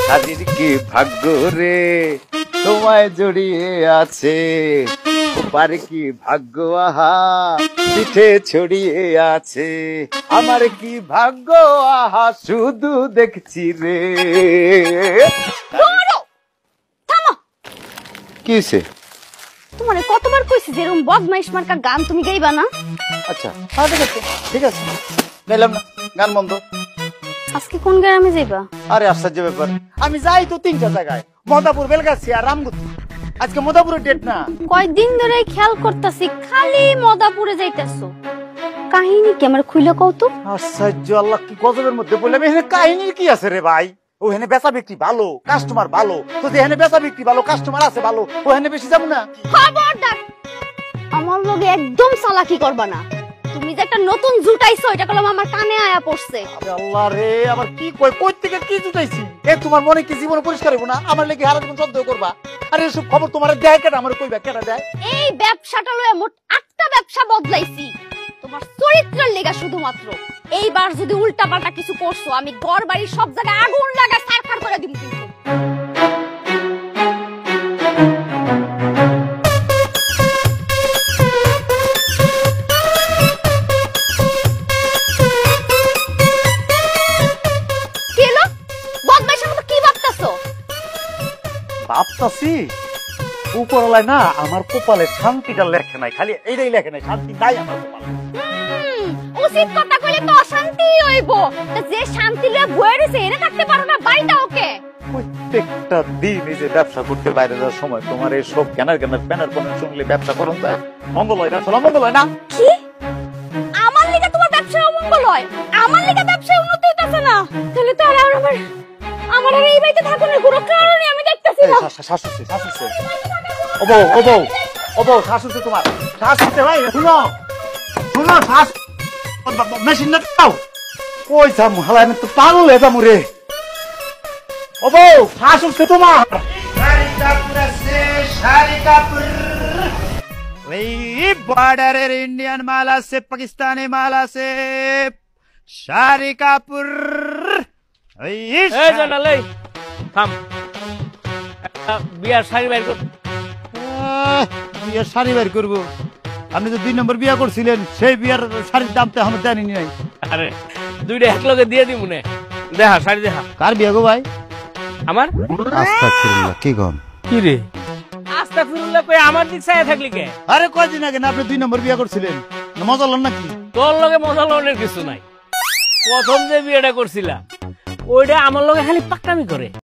শাড়ির কি ভাগ্য রে তোমায় জড়িয়ে আছে, ওপার কি ভাগ্য আহা পিঠে ছড়িয়ে আছে, আমার কি ভাগ্য আহা শুধু দেখছি রে। কি হয়েছে? তোমারে কতবার কইছি যে এরকম বদমাইশ মার্কা গান তুমি গাইবা না। আচ্ছা ঠিক আছে ঠিক আছে, গাইলাম না, গান বন্ধ। আজকে কোন গ্রামে যাইবা? আরে আশ্চর্য ব্যাপার, আমি যাই তো 3টা জায়গায়, মদাপুর, বেলগাছি আর রামগুতি। আজকে মদাপুরের ডেট না। কয়দিন ধরে খেয়াল করতেছি খালি মদাপুরে যাইতেছো, কাহিনী কি আমার খুইলা কও তো। আশ্চর্য, আল্লাহ কি গজবের মধ্যে বললাম। এখানে কাহিনীর কি আছে রে ভাই? ওখানে বেচা বিক্রি ভালো, কাস্টমার ভালো, তো যেখানে বেচা বিক্রি ভালো, কাস্টমার আছে ভালো, ওখানে বেশি যাবো না। খবরদার আমার লগে একদম চালাকি করবা না। তুমি যে একটা নতুন জুটাইছো এটা কলম আমার কানে আয়া পড়ছে। আল্লাহ রে, আবার কি কই, কই থেকে কি জুটাইছি? এ তোমার মনে কি জীবন পরিষ্কার হইব না? আমার লাগি হারা জীবন সন্দেহ করবা? আরে এসব খবর তোমার দেয় কেন? আমার কইবা কেন দেয়? এই ব্যবসাটা লয়ে মোট 8টা ব্যবসা বদলাইছি তোমার চরিত্রের লেগা শুধুমাত্র। এইবার যদি উল্টাপাল্টা কিছু করছো আমি ঘর বাড়ি সব জায়গায় আগুন লাগায় ছারখার করে দিব কিন্তু। ভাবতাছি উপরওয়ালায় না আমার কপালে শান্তিটা লেখে নাই, খালি এইটাই লেখে নাই, শান্তি নাই আমার কপালে। উচিত কথা কইলে তো অশান্তি হইব, যে শান্তি লয়ে বয়ে রইছে এনে থাকতে পারো না বাড়িটা ওকে। প্রত্যেকটা দিন এই যে ব্যবসা করতে বাইরে যাওয়ার সময় তোমার এই সব কেনার প্যানার পণ্য শুনলে ব্যবসা করুন যায় মঙ্গল হয় না, শোনা মঙ্গল হয় না। কি আমার লিগে তোমার ব্যবসা অমঙ্গল হয়? আমার লিগে ব্যবসায় উন্নতি হইতাছে না? তাহলে তো আর আমার আর এই বাড়িতে থাকার কোনো কারণই আমি দেখতেছি না। শাশুড়ি শাশুড়ি ওবো ওবো ওবো শাশুড়ি, তোমার শাশুড়ি ভাই শুনো শুনো, শাশ মেশিন না দাও। কই যাম হালা, আমি তো পাগল হয়ে যাবো রে। ওবো শাশুড়ি তোমার বর্ডারের ইন্ডিয়ান মাল আছে, পাকিস্তানি মাল আছে, শাড়ি কাপড়। বিয়ার শাড়ি বাইর কর। বিয়ার শাড়ি বাইর করবো? আপনি তো 2 নম্বর বিয়া করছিলেন, সেই বিয়ার শাড়ির দাম তো আমার জানি নাই। আরে 2টা একলগে দিয়ে দিব নে, দেখা শাড়ি দেখা। কার বিয়া গো ভাই? আমার। আস্তাগফিরুল্লাহ, কি গম? কি রে আস্তাগফিরুল্লাহ কই আমার দিক চাইয়া থাকলি কে? আরে কয়দিন আগে না আপনি 2 নম্বর বিয়া করছিলেন, মজা লন নাকি? তোর লগে মজা লনের কিছু নাই। প্রথম যে বিয়েটা করছিলাম ওইটা আমার লগে খালি পাকনামি করে।